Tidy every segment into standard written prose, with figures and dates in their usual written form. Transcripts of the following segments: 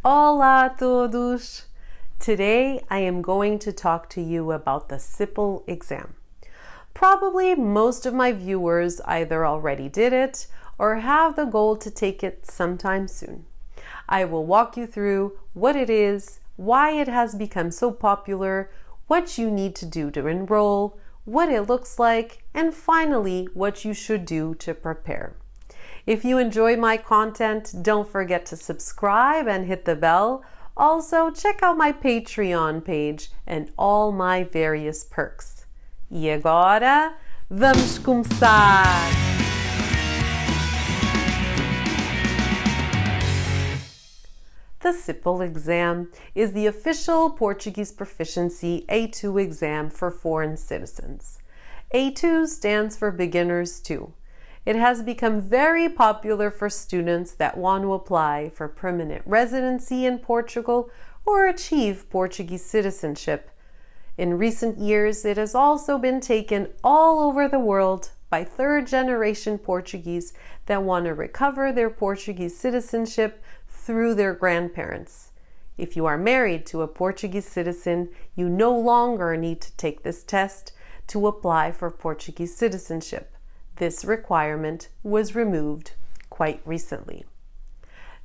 Olá a todos! Today I am going to talk to you about the CIPLE exam. Probably most of my viewers either already did it or have the goal to take it sometime soon. I will walk you through what it is, why it has become so popular, what you need to do to enroll, what it looks like, and finally what you should do to prepare. If you enjoy my content, don't forget to subscribe and hit the bell. Also, check out my Patreon page and all my various perks. E agora, vamos começar! The CIPLE exam is the official Portuguese proficiency A2 exam for foreign citizens. A2 stands for Beginners 2. It has become very popular for students that want to apply for permanent residency in Portugal or achieve Portuguese citizenship. In recent years, it has also been taken all over the world by third-generation Portuguese that want to recover their Portuguese citizenship through their grandparents. If you are married to a Portuguese citizen, you no longer need to take this test to apply for Portuguese citizenship. This requirement was removed quite recently.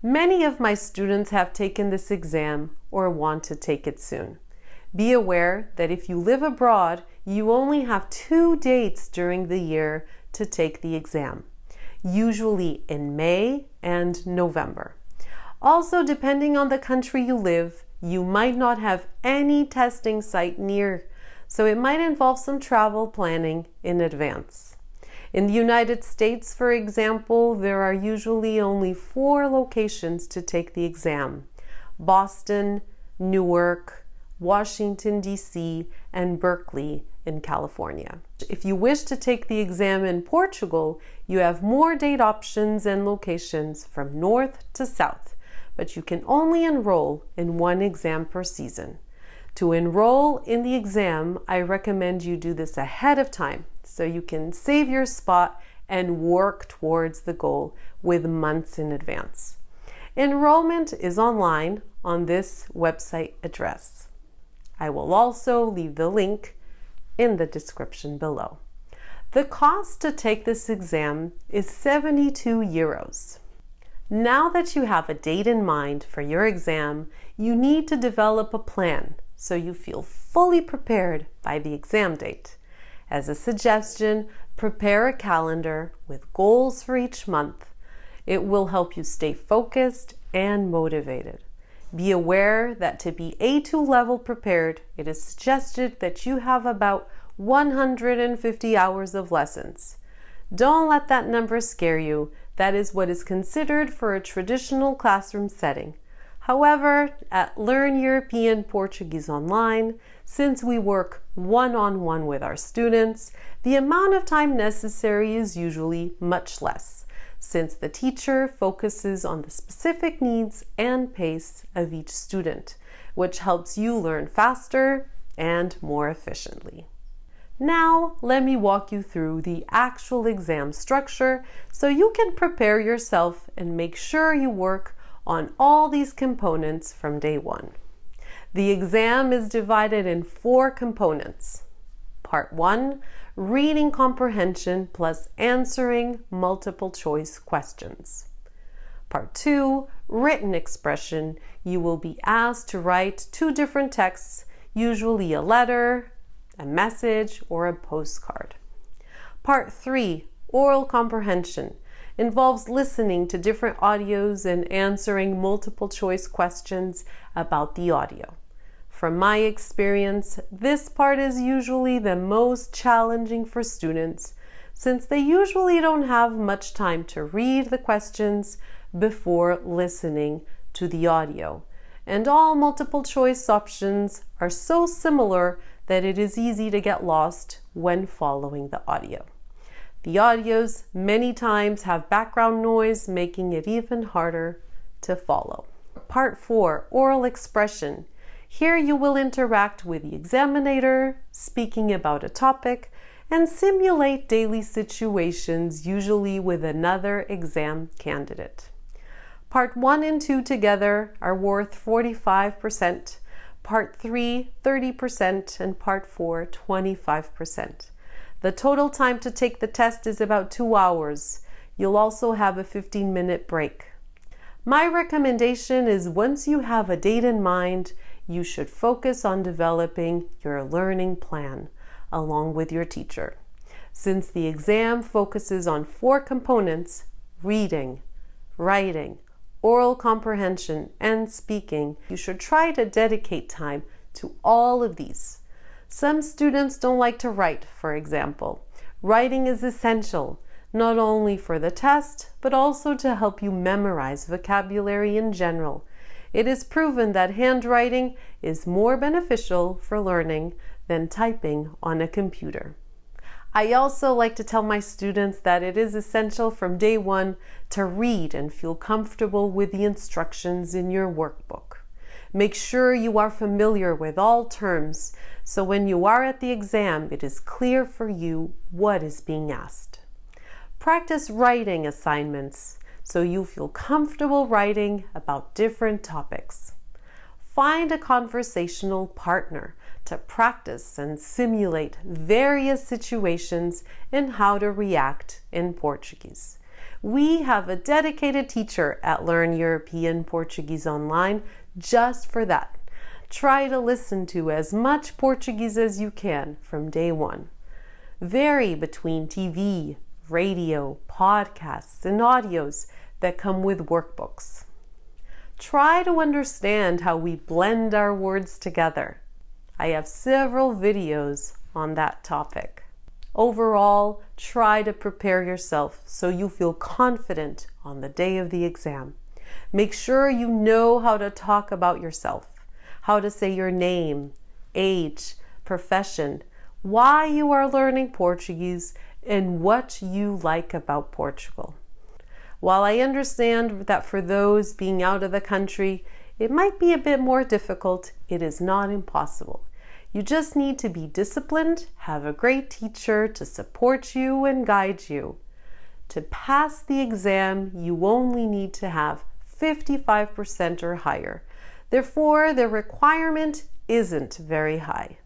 Many of my students have taken this exam or want to take it soon. Be aware that if you live abroad, you only have 2 dates during the year to take the exam, usually in May and November. Also, depending on the country you live, you might not have any testing site near, so it might involve some travel planning in advance. In the United States, for example, there are usually only 4 locations to take the exam: Boston, Newark, Washington, D.C., and Berkeley in California. If you wish to take the exam in Portugal, you have more date options and locations from north to south, but you can only enroll in 1 exam per season. To enroll in the exam, I recommend you do this ahead of time so you can save your spot and work towards the goal with months in advance. Enrollment is online on this website address. I will also leave the link in the description below. The cost to take this exam is 72 euros. Now that you have a date in mind for your exam, you need to develop a plan so you feel fully prepared by the exam date. As a suggestion, prepare a calendar with goals for each month. It will help you stay focused and motivated. Be aware that to be A2 level prepared, it is suggested that you have about 150 hours of lessons. Don't let that number scare you. That is what is considered for a traditional classroom setting. However, at Learn European Portuguese Online, since we work one-on-one with our students, the amount of time necessary is usually much less, since the teacher focuses on the specific needs and pace of each student, which helps you learn faster and more efficiently. Now, let me walk you through the actual exam structure so you can prepare yourself and make sure you work on all these components from day 1. The exam is divided in 4 components. Part 1, reading comprehension plus answering multiple choice questions. Part 2, written expression. You will be asked to write 2 different texts, usually a letter, a message, or a postcard. Part 3, oral comprehension, involves listening to different audios and answering multiple choice questions about the audio. From my experience, this part is usually the most challenging for students since they usually don't have much time to read the questions before listening to the audio. And all multiple choice options are so similar that it is easy to get lost when following the audio. The audios many times have background noise, making it even harder to follow. Part 4, oral expression. Here you will interact with the examiner, speaking about a topic, and simulate daily situations, usually with another exam candidate. Part 1 and 2 together are worth 45%, Part 3 30%, and Part 4 25%. The total time to take the test is about 2 hours. You'll also have a 15-minute break. My recommendation is once you have a date in mind, you should focus on developing your learning plan along with your teacher. Since the exam focuses on 4 components, reading, writing, oral comprehension, and speaking, you should try to dedicate time to all of these. Some students don't like to write, for example. Writing is essential, not only for the test, but also to help you memorize vocabulary in general. It is proven that handwriting is more beneficial for learning than typing on a computer. I also like to tell my students that it is essential from day 1 to read and feel comfortable with the instructions in your workbook. Make sure you are familiar with all terms, so when you are at the exam, it is clear for you what is being asked. Practice writing assignments so you feel comfortable writing about different topics. Find a conversational partner to practice and simulate various situations and how to react in Portuguese. We have a dedicated teacher at Learn European Portuguese Online just for that. Try to listen to as much Portuguese as you can from day 1. Vary between TV, radio, podcasts, and audios that come with workbooks. Try to understand how we blend our words together. I have several videos on that topic. Overall, try to prepare yourself so you feel confident on the day of the exam. Make sure you know how to talk about yourself, how to say your name, age, profession, why you are learning Portuguese, and what you like about Portugal. While I understand that for those being out of the country, it might be a bit more difficult, it is not impossible. You just need to be disciplined, have a great teacher to support you and guide you. To pass the exam, you only need to have 55% or higher. Therefore, the requirement isn't very high.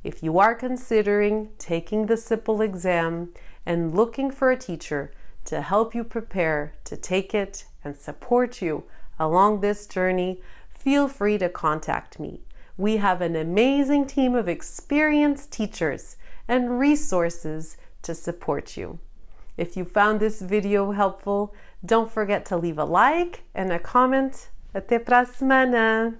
If you are considering taking the CIPLE exam and looking for a teacher to help you prepare to take it and support you along this journey, feel free to contact me. We have an amazing team of experienced teachers and resources to support you. If you found this video helpful, don't forget to leave a like and a comment. Até pra semana!